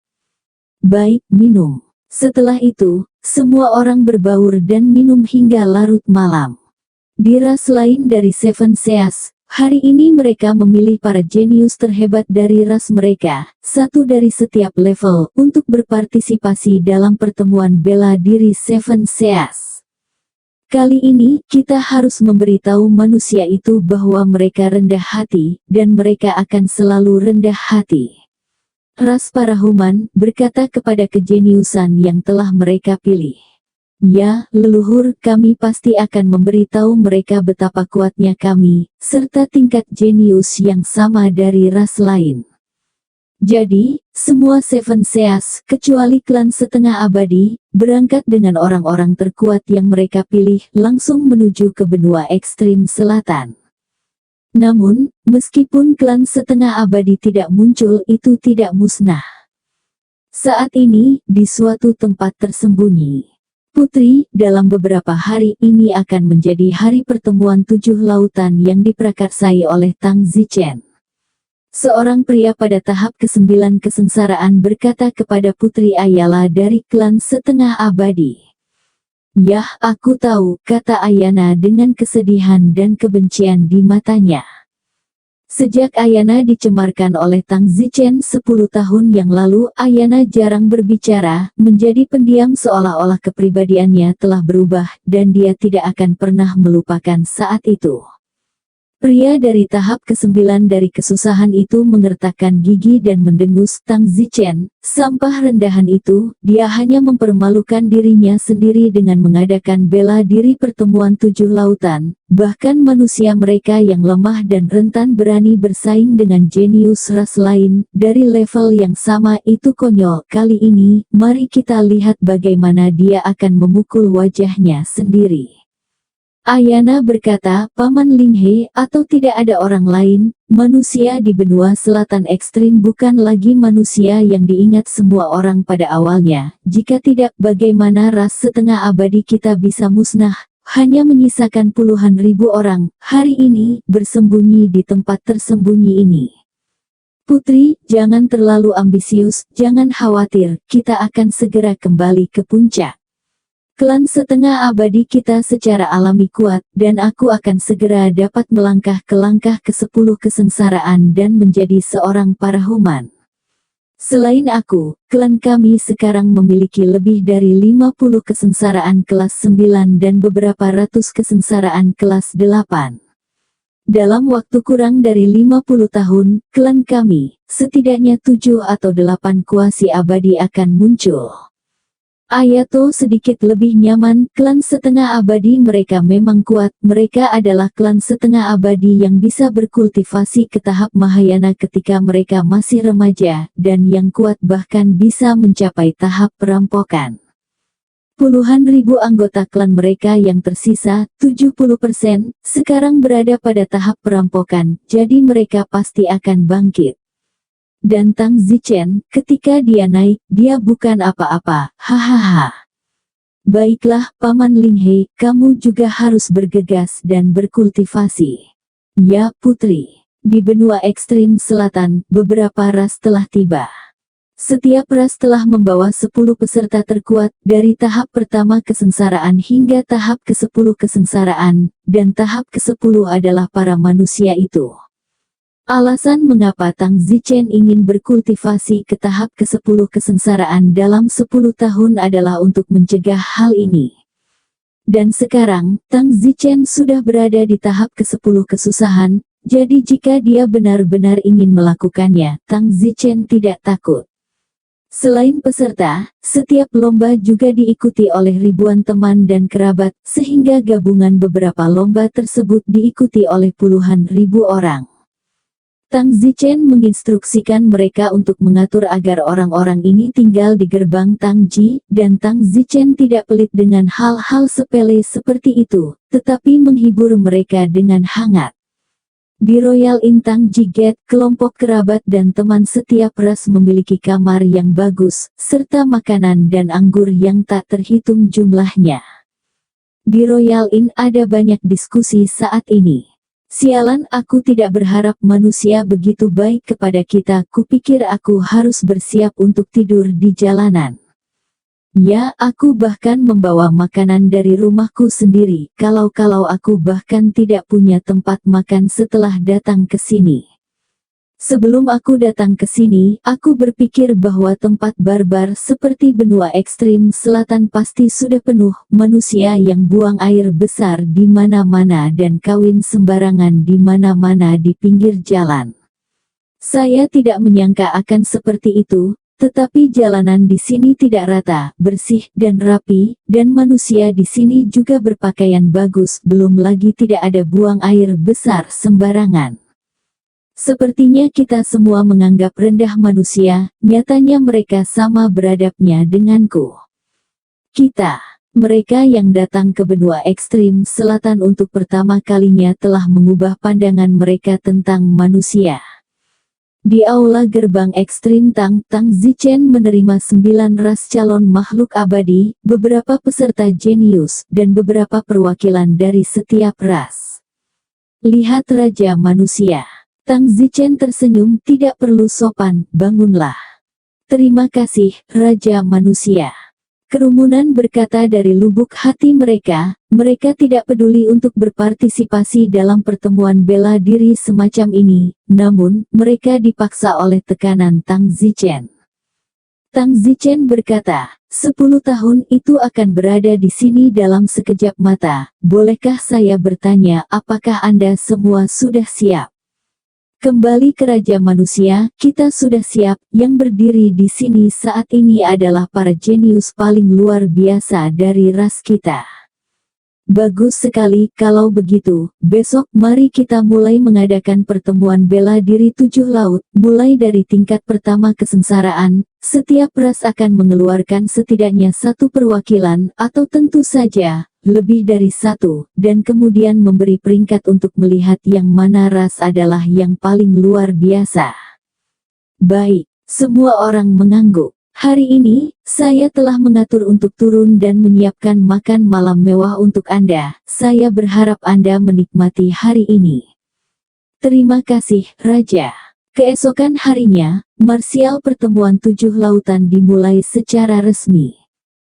Baik, minum. Setelah itu, semua orang berbaur dan minum hingga larut malam. Di ras lain dari Seven Seas, hari ini mereka memilih para jenius terhebat dari ras mereka, satu dari setiap level, untuk berpartisipasi dalam pertemuan bela diri Seven Seas. Kali ini, kita harus memberitahu manusia itu bahwa mereka rendah hati, dan mereka akan selalu rendah hati. Ras parahuman berkata kepada kejeniusan yang telah mereka pilih. Ya, leluhur, kami pasti akan memberitahu mereka betapa kuatnya kami, serta tingkat jenius yang sama dari ras lain. Jadi, semua Seven Seas, kecuali klan setengah abadi, berangkat dengan orang-orang terkuat yang mereka pilih, langsung menuju ke benua ekstrim selatan. Namun, meskipun klan setengah abadi tidak muncul, itu tidak musnah. Saat ini, di suatu tempat tersembunyi, Putri, dalam beberapa hari ini akan menjadi hari pertemuan 7 lautan yang diprakarsai oleh Tang Zichen. Seorang pria pada tahap ke-9 kesengsaraan berkata kepada Putri Ayala dari klan setengah abadi. Yah, aku tahu, kata Ayana dengan kesedihan dan kebencian di matanya. Sejak Ayana dicemarkan oleh Tang Zichen 10 tahun yang lalu, Ayana jarang berbicara, menjadi pendiam seolah-olah kepribadiannya telah berubah, dan dia tidak akan pernah melupakan saat itu. Pria dari tahap ke-9 dari kesusahan itu mengertakkan gigi dan mendengus Tang Zichen. Sampah rendahan itu, dia hanya mempermalukan dirinya sendiri dengan mengadakan bela diri pertemuan 7 lautan. Bahkan manusia mereka yang lemah dan rentan berani bersaing dengan jenius ras lain, dari level yang sama itu konyol. Kali ini, mari kita lihat bagaimana dia akan memukul wajahnya sendiri. Ayana berkata, Paman Linghe, atau tidak ada orang lain, manusia di benua selatan ekstrim bukan lagi manusia yang diingat semua orang pada awalnya. Jika tidak, bagaimana ras setengah abadi kita bisa musnah, hanya menyisakan puluhan ribu orang, hari ini, bersembunyi di tempat tersembunyi ini. Putri, jangan terlalu ambisius, jangan khawatir, kita akan segera kembali ke puncak. Klan setengah abadi kita secara alami kuat, dan aku akan segera dapat melangkah ke langkah ke-10 kesengsaraan dan menjadi seorang parahuman. Selain aku, klan kami sekarang memiliki lebih dari 50 kesengsaraan kelas 9 dan beberapa ratus kesengsaraan kelas 8. Dalam waktu kurang dari 50 tahun, klan kami, setidaknya 7 atau 8 kuasi abadi akan muncul. Ayato sedikit lebih nyaman, klan setengah abadi mereka memang kuat, mereka adalah klan setengah abadi yang bisa berkultivasi ke tahap Mahayana ketika mereka masih remaja, dan yang kuat bahkan bisa mencapai tahap perampokan. Puluhan ribu anggota klan mereka yang tersisa, 70%, sekarang berada pada tahap perampokan, jadi mereka pasti akan bangkit. Dan Tang Zichen, ketika dia naik, dia bukan apa-apa, hahaha. Baiklah, Paman Linghe, kamu juga harus bergegas dan berkultivasi. Ya, Putri. Di benua ekstrim selatan, beberapa ras telah tiba. Setiap ras telah membawa 10 peserta terkuat, dari tahap pertama kesengsaraan hingga tahap ke-10 kesengsaraan, dan tahap ke-10 adalah para manusia itu. Alasan mengapa Tang Zichen ingin berkultivasi ke tahap ke-10 kesengsaraan dalam 10 tahun adalah untuk mencegah hal ini. Dan sekarang, Tang Zichen sudah berada di tahap ke-10 kesusahan, jadi jika dia benar-benar ingin melakukannya, Tang Zichen tidak takut. Selain peserta, setiap lomba juga diikuti oleh ribuan teman dan kerabat, sehingga gabungan beberapa lomba tersebut diikuti oleh puluhan ribu orang. Tang Zichen menginstruksikan mereka untuk mengatur agar orang-orang ini tinggal di gerbang Tangji, dan Tang Zichen tidak pelit dengan hal-hal sepele seperti itu, tetapi menghibur mereka dengan hangat. Di Royal Inn Tangji Gate, kelompok kerabat dan teman setiap ras memiliki kamar yang bagus, serta makanan dan anggur yang tak terhitung jumlahnya. Di Royal Inn ada banyak diskusi saat ini. Sialan, aku tidak berharap manusia begitu baik kepada kita, kupikir aku harus bersiap untuk tidur di jalanan. Ya, aku bahkan membawa makanan dari rumahku sendiri, kalau aku bahkan tidak punya tempat makan setelah datang ke sini. Sebelum aku datang ke sini, aku berpikir bahwa tempat barbar seperti benua ekstrim selatan pasti sudah penuh, manusia yang buang air besar di mana-mana dan kawin sembarangan di mana-mana di pinggir jalan. Saya tidak menyangka akan seperti itu, tetapi jalanan di sini tidak rata, bersih, dan rapi, dan manusia di sini juga berpakaian bagus, belum lagi tidak ada buang air besar sembarangan. Sepertinya kita semua menganggap rendah manusia, nyatanya mereka sama beradabnya denganku. Kita, mereka yang datang ke benua ekstrim selatan untuk pertama kalinya telah mengubah pandangan mereka tentang manusia. Di aula gerbang ekstrim Tang Zichen menerima 9 ras calon makhluk abadi, beberapa peserta jenius, dan beberapa perwakilan dari setiap ras. Lihat Raja Manusia. Tang Zichen tersenyum, tidak perlu sopan, bangunlah. Terima kasih, Raja Manusia. Kerumunan berkata dari lubuk hati mereka tidak peduli untuk berpartisipasi dalam pertemuan bela diri semacam ini, namun, mereka dipaksa oleh tekanan Tang Zichen. Tang Zichen berkata, 10 tahun itu akan berada di sini dalam sekejap mata, bolehkah saya bertanya apakah Anda semua sudah siap? Kembali ke Raja Manusia, kita sudah siap. Yang berdiri di sini saat ini adalah para jenius paling luar biasa dari ras kita. Bagus sekali, kalau begitu, besok mari kita mulai mengadakan pertemuan bela diri 7 laut, mulai dari tingkat pertama kesengsaraan. Setiap ras akan mengeluarkan setidaknya 1 perwakilan, atau tentu saja, lebih dari 1, dan kemudian memberi peringkat untuk melihat yang mana ras adalah yang paling luar biasa. Baik, semua orang mengangguk. Hari ini, saya telah mengatur untuk turun dan menyiapkan makan malam mewah untuk Anda. Saya berharap Anda menikmati hari ini. Terima kasih, Raja. Keesokan harinya, marsial pertemuan 7 lautan dimulai secara resmi.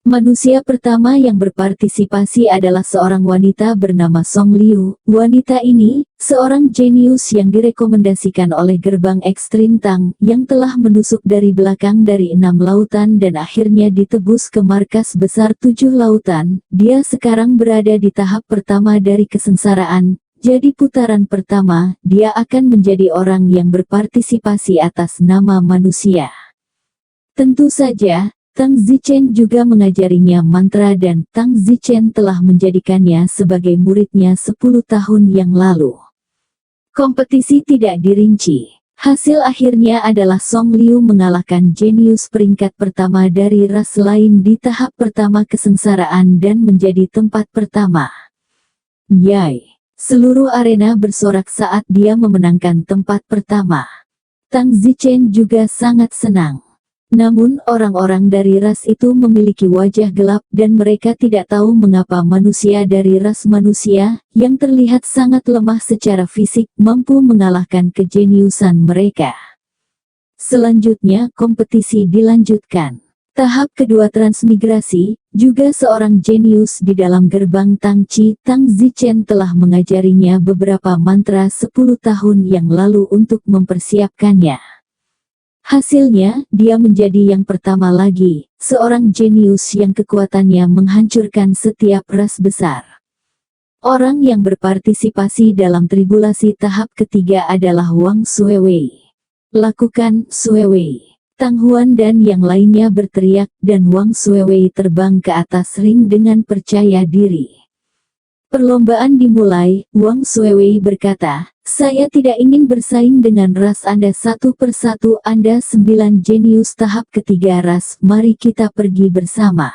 Manusia pertama yang berpartisipasi adalah seorang wanita bernama Song Liu. Wanita ini, seorang jenius yang direkomendasikan oleh gerbang ekstrim Tang, yang telah menusuk dari belakang dari 6 lautan dan akhirnya ditebus ke markas besar 7 lautan. Dia sekarang berada di tahap pertama dari kesengsaraan. Jadi putaran pertama, dia akan menjadi orang yang berpartisipasi atas nama manusia. Tentu saja, Tang Zichen juga mengajarinya mantra dan Tang Zichen telah menjadikannya sebagai muridnya 10 tahun yang lalu. Kompetisi tidak dirinci. Hasil akhirnya adalah Song Liu mengalahkan jenius peringkat pertama dari ras lain di tahap pertama kesengsaraan dan menjadi tempat pertama. Yay! Seluruh arena bersorak saat dia memenangkan tempat pertama. Tang Zichen juga sangat senang. Namun orang-orang dari ras itu memiliki wajah gelap dan mereka tidak tahu mengapa manusia dari ras manusia, yang terlihat sangat lemah secara fisik, mampu mengalahkan kejeniusan mereka. Selanjutnya kompetisi dilanjutkan. Tahap kedua transmigrasi, juga seorang jenius di dalam gerbang Tang Chi, Tang Zichen telah mengajarinya beberapa mantra 10 tahun yang lalu untuk mempersiapkannya. Hasilnya, dia menjadi yang pertama lagi, seorang jenius yang kekuatannya menghancurkan setiap ras besar. Orang yang berpartisipasi dalam tribulasi tahap ketiga adalah Wang Suewei. Lakukan, Suewei. Tang Huan dan yang lainnya berteriak, dan Wang Suewei terbang ke atas ring dengan percaya diri. Perlombaan dimulai, Wang Suewei berkata, saya tidak ingin bersaing dengan ras Anda satu persatu. Anda 9 jenius tahap ketiga ras, mari kita pergi bersama.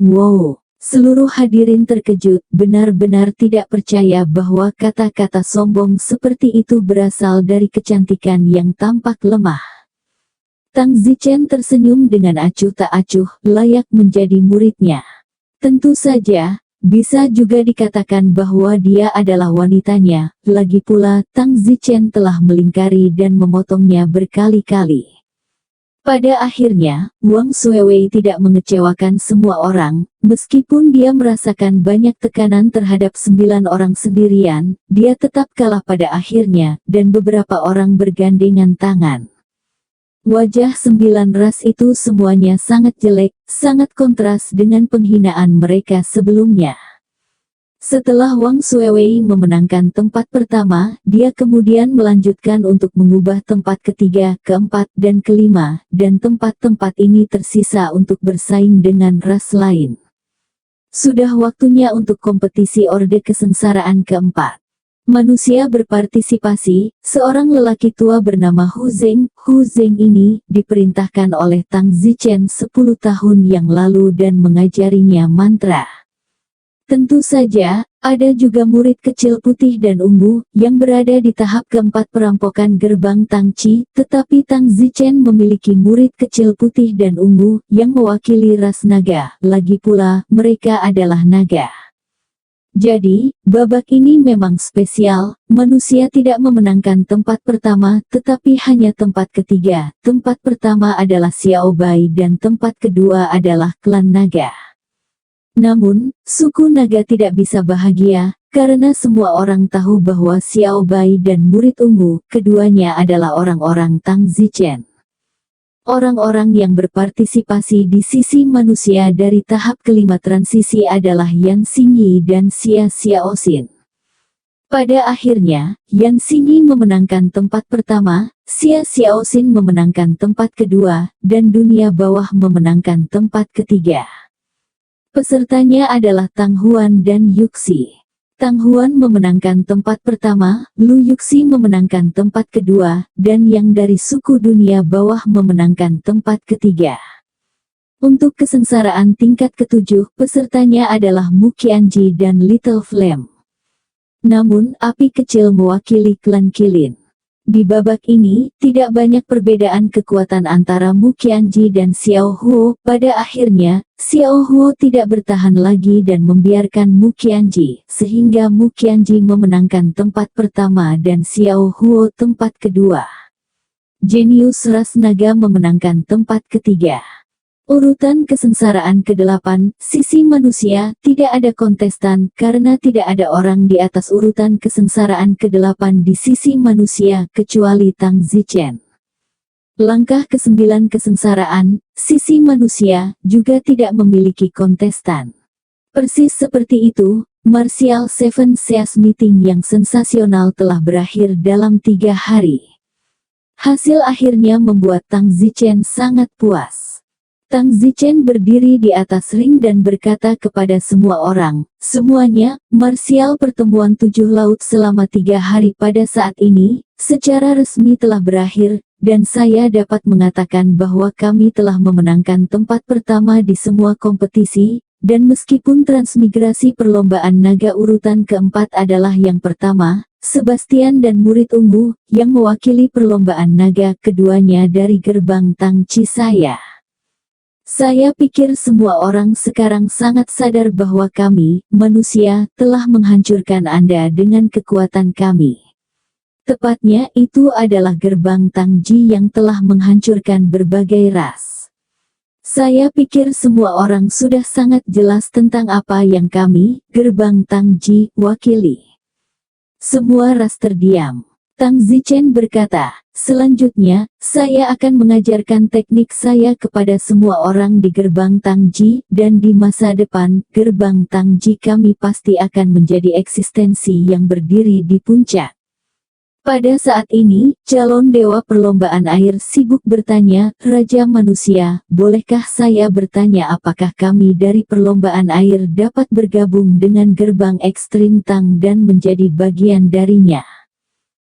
Wow, seluruh hadirin terkejut, benar-benar tidak percaya bahwa kata-kata sombong seperti itu berasal dari kecantikan yang tampak lemah. Tang Zichen tersenyum dengan acuh tak acuh, layak menjadi muridnya. Tentu saja, bisa juga dikatakan bahwa dia adalah wanitanya. Lagi pula, Tang Zichen telah melingkari dan memotongnya berkali-kali. Pada akhirnya, Wang Suewei tidak mengecewakan semua orang. Meskipun dia merasakan banyak tekanan terhadap 9 orang sendirian, dia tetap kalah pada akhirnya, dan beberapa orang bergandengan tangan. Wajah 9 ras itu semuanya sangat jelek, sangat kontras dengan penghinaan mereka sebelumnya. Setelah Wang Suewei memenangkan tempat pertama, dia kemudian melanjutkan untuk mengubah tempat ketiga, keempat, dan kelima, dan tempat-tempat ini tersisa untuk bersaing dengan ras lain. Sudah waktunya untuk kompetisi Orde Kesengsaraan keempat. Manusia berpartisipasi, seorang lelaki tua bernama Hu Zeng. Hu Zeng ini diperintahkan oleh Tang Zichen 10 tahun yang lalu dan mengajarinya mantra. Tentu saja, Ada juga murid kecil putih dan ungu yang berada di tahap keempat perampokan gerbang Tangci, tetapi Tang Zichen memiliki murid kecil putih dan ungu yang mewakili ras naga. Lagi pula, mereka adalah naga. Jadi, babak ini memang spesial. Manusia tidak memenangkan tempat pertama, tetapi hanya tempat ketiga. Tempat pertama adalah Xiao Bai dan tempat kedua adalah klan naga. Namun, suku naga tidak bisa bahagia, karena semua orang tahu bahwa Xiao Bai dan murid ungu, keduanya adalah orang-orang Tang Zichen. Orang-orang yang berpartisipasi di sisi manusia dari tahap kelima transisi adalah Yan Xingyi dan Xia Xiaoxin. Pada akhirnya, Yan Xingyi memenangkan tempat pertama, Xia Xiaoxin memenangkan tempat kedua, dan dunia bawah memenangkan tempat ketiga. Pesertanya adalah Tang Huan dan Yuxi. Tang Huan memenangkan tempat pertama, Lu Yuxi memenangkan tempat kedua, dan yang dari suku dunia bawah memenangkan tempat ketiga. Untuk kesengsaraan tingkat ketujuh, pesertanya adalah Mu Qianji dan Little Flame. Namun, api kecil mewakili klan Qilin. Di babak ini, tidak banyak perbedaan kekuatan antara Mu Qianji dan Xiao Huo. Pada akhirnya, Xiao Huo tidak bertahan lagi dan membiarkan Mu Qianji, sehingga Mu Qianji memenangkan tempat pertama dan Xiao Huo tempat kedua. Jenius ras naga memenangkan tempat ketiga. Urutan kesengsaraan ke-8, sisi manusia, tidak ada kontestan karena tidak ada orang di atas urutan kesengsaraan ke-8 di sisi manusia kecuali Tang Zichen. Langkah ke-9 kesengsaraan, sisi manusia, juga tidak memiliki kontestan. Persis seperti itu, Martial Seven Seas Meeting yang sensasional telah berakhir dalam 3 hari. Hasil akhirnya membuat Tang Zichen sangat puas. Tang Zichen berdiri di atas ring dan berkata kepada semua orang, semuanya, martial pertemuan 7 laut selama 3 hari pada saat ini, secara resmi telah berakhir, dan saya dapat mengatakan bahwa kami telah memenangkan tempat pertama di semua kompetisi, dan meskipun transmigrasi perlombaan naga urutan keempat adalah yang pertama, Sebastian dan murid ungu, yang mewakili perlombaan naga keduanya dari gerbang Tangci Saya pikir semua orang sekarang sangat sadar bahwa kami, manusia, telah menghancurkan Anda dengan kekuatan kami. Tepatnya itu adalah gerbang Tangji yang telah menghancurkan berbagai ras. Saya pikir semua orang sudah sangat jelas tentang apa yang kami, gerbang Tangji, wakili. Semua ras terdiam. Tang Zichen berkata, selanjutnya, saya akan mengajarkan teknik saya kepada semua orang di gerbang Tangji, dan di masa depan, gerbang Tangji kami pasti akan menjadi eksistensi yang berdiri di puncak. Pada saat ini, calon dewa perlombaan air sibuk bertanya, Raja Manusia, bolehkah saya bertanya apakah kami dari perlombaan air dapat bergabung dengan gerbang ekstrim Tang dan menjadi bagian darinya?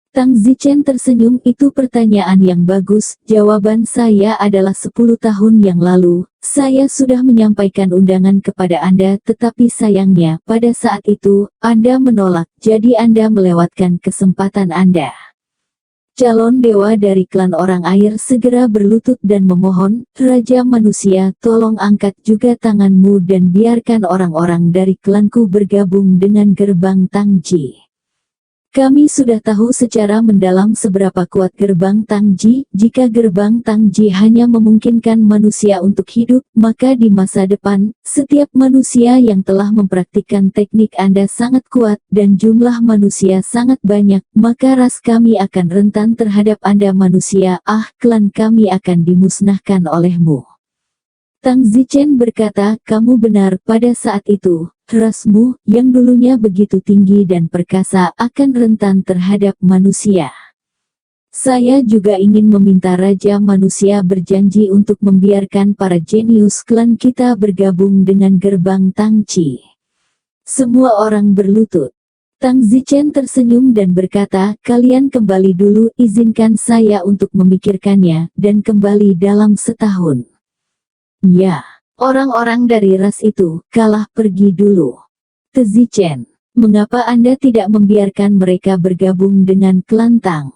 Tang Zichen tersenyum, itu pertanyaan yang bagus, jawaban saya adalah 10 tahun yang lalu, saya sudah menyampaikan undangan kepada Anda tetapi sayangnya pada saat itu, Anda menolak, jadi Anda melewatkan kesempatan Anda. Calon dewa dari klan orang air segera berlutut dan memohon, Raja Manusia tolong angkat juga tanganmu dan biarkan orang-orang dari klanku bergabung dengan gerbang Tangji. Kami sudah tahu secara mendalam seberapa kuat gerbang Tangji. Jika gerbang Tangji hanya memungkinkan manusia untuk hidup, maka di masa depan, setiap manusia yang telah mempraktikkan teknik Anda sangat kuat, dan jumlah manusia sangat banyak, maka ras kami akan rentan terhadap Anda manusia. Klan kami akan dimusnahkan olehmu. Tang Zichen berkata, kamu benar, pada saat itu, rasmu, yang dulunya begitu tinggi dan perkasa, akan rentan terhadap manusia. Saya juga ingin meminta Raja Manusia berjanji untuk membiarkan para jenius klan kita bergabung dengan gerbang Tangci. Semua orang berlutut. Tang Zichen tersenyum dan berkata, kalian kembali dulu, izinkan saya untuk memikirkannya, dan kembali dalam setahun. Ya, orang-orang dari ras itu, kalah pergi dulu. Te Zichen Mengapa Anda tidak membiarkan mereka bergabung dengan klan Tang?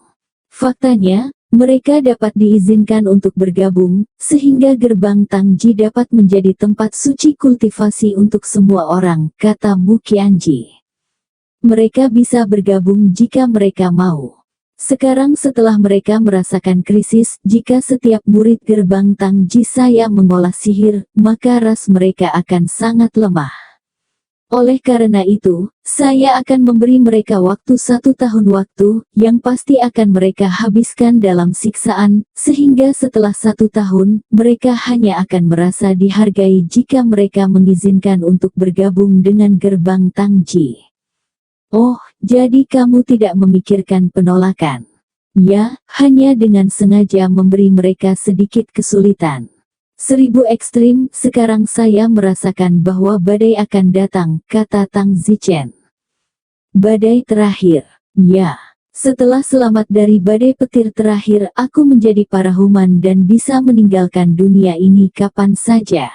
Faktanya, mereka dapat diizinkan untuk bergabung, sehingga gerbang Tangji dapat menjadi tempat suci kultivasi untuk semua orang, kata Mu Qianji. Mereka bisa bergabung jika mereka mau. Sekarang setelah mereka merasakan krisis, jika setiap murid gerbang Tangji saya mengolah sihir, maka ras mereka akan sangat lemah. Oleh karena itu, saya akan memberi mereka waktu 1 tahun waktu, yang pasti akan mereka habiskan dalam siksaan, sehingga setelah 1 tahun, mereka hanya akan merasa dihargai jika mereka mengizinkan untuk bergabung dengan gerbang Tangji. Oh, jadi kamu tidak memikirkan penolakan? Ya, hanya dengan sengaja memberi mereka sedikit kesulitan. 1000 ekstrim, sekarang saya merasakan bahwa badai akan datang, kata Tang Zichen. Badai terakhir. Ya, setelah selamat dari badai petir terakhir, aku menjadi parahuman dan bisa meninggalkan dunia ini kapan saja.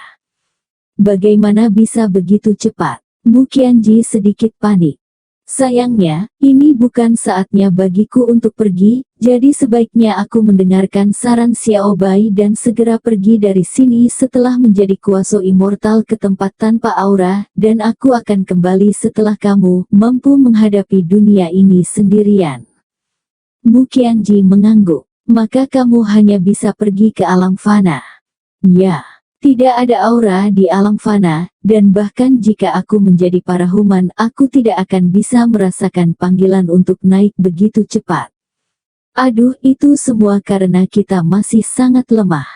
Bagaimana bisa begitu cepat? Mu Qianji sedikit panik. Sayangnya, ini bukan saatnya bagiku untuk pergi, jadi sebaiknya aku mendengarkan saran Xiao Bai dan segera pergi dari sini setelah menjadi kuasa immortal ke tempat tanpa aura, dan aku akan kembali setelah kamu mampu menghadapi dunia ini sendirian. Mu Qianji mengangguk. Maka kamu hanya bisa pergi ke alam fana. Ya. Tidak ada aura di alam fana, dan bahkan jika aku menjadi parahuman, aku tidak akan bisa merasakan panggilan untuk naik begitu cepat. Aduh, itu semua karena kita masih sangat lemah.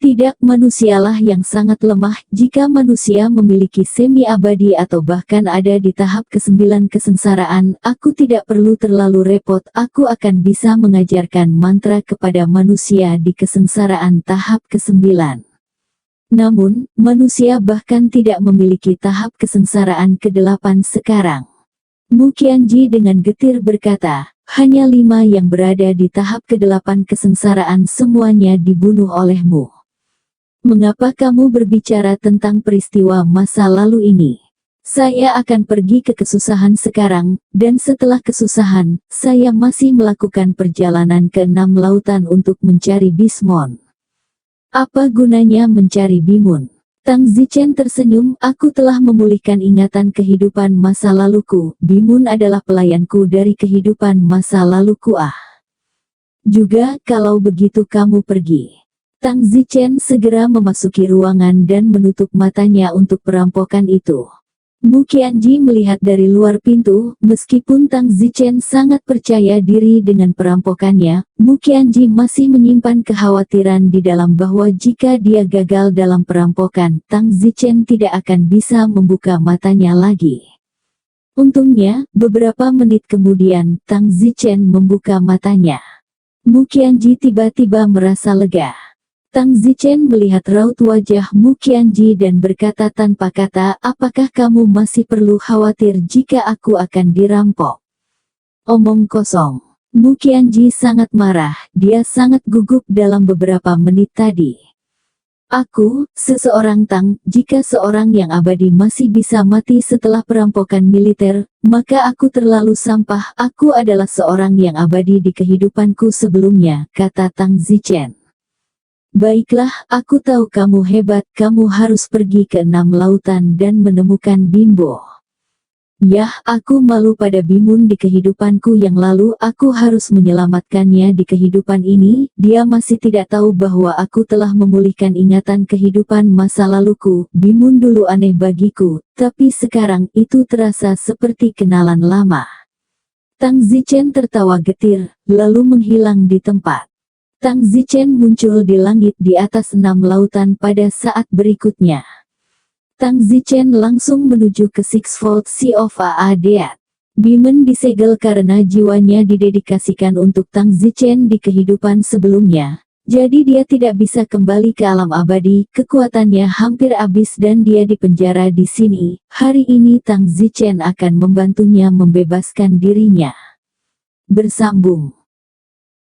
Tidak, manusialah yang sangat lemah. Jika manusia memiliki semi-abadi atau bahkan ada di tahap ke-9 kesengsaraan, aku tidak perlu terlalu repot, aku akan bisa mengajarkan mantra kepada manusia di kesengsaraan tahap ke-9. Namun, manusia bahkan tidak memiliki tahap kesengsaraan ke-8 sekarang. Mu Qianji dengan getir berkata, hanya 5 yang berada di tahap ke-8 kesengsaraan semuanya dibunuh olehmu. Mengapa kamu berbicara tentang peristiwa masa lalu ini? Saya akan pergi ke kesusahan sekarang, dan setelah kesusahan, saya masih melakukan perjalanan ke 6 lautan untuk mencari Bismon. Apa gunanya mencari Bimun? Tang Zichen tersenyum, aku telah memulihkan ingatan kehidupan masa laluku, Bimun adalah pelayanku dari kehidupan masa laluku Juga, kalau begitu kamu pergi. Tang Zichen segera memasuki ruangan dan menutup matanya untuk perampokan itu. Mu Qianji melihat dari luar pintu, meskipun Tang Zichen sangat percaya diri dengan perampokannya, Mu Qianji masih menyimpan kekhawatiran di dalam bahwa jika dia gagal dalam perampokan, Tang Zichen tidak akan bisa membuka matanya lagi. Untungnya, beberapa menit kemudian, Tang Zichen membuka matanya. Mu Qianji tiba-tiba merasa lega. Tang Zichen melihat raut wajah Mu Qianji dan berkata tanpa kata, apakah kamu masih perlu khawatir jika aku akan dirampok? Omong kosong. Mu Qianji sangat marah, dia sangat gugup dalam beberapa menit tadi. Aku, seseorang Tang, jika seorang yang abadi masih bisa mati setelah perampokan militer, maka aku terlalu sampah, aku adalah seorang yang abadi di kehidupanku sebelumnya, kata Tang Zichen. Baiklah, aku tahu kamu hebat, kamu harus pergi ke 6 lautan dan menemukan Bimbo. Yah, aku malu pada Bimun di kehidupanku yang lalu, aku harus menyelamatkannya di kehidupan ini, dia masih tidak tahu bahwa aku telah memulihkan ingatan kehidupan masa laluku, Bimun dulu aneh bagiku, tapi sekarang itu terasa seperti kenalan lama. Tang Zichen tertawa getir, lalu menghilang di tempat. Tang Zichen muncul di langit di atas 6 lautan pada saat berikutnya. Tang Zichen langsung menuju ke Sixfold Sea of Aadeat. Bimun disegel karena jiwanya didedikasikan untuk Tang Zichen di kehidupan sebelumnya. Jadi dia tidak bisa kembali ke alam abadi, kekuatannya hampir habis dan dia dipenjara di sini. Hari ini Tang Zichen akan membantunya membebaskan dirinya. Bersambung.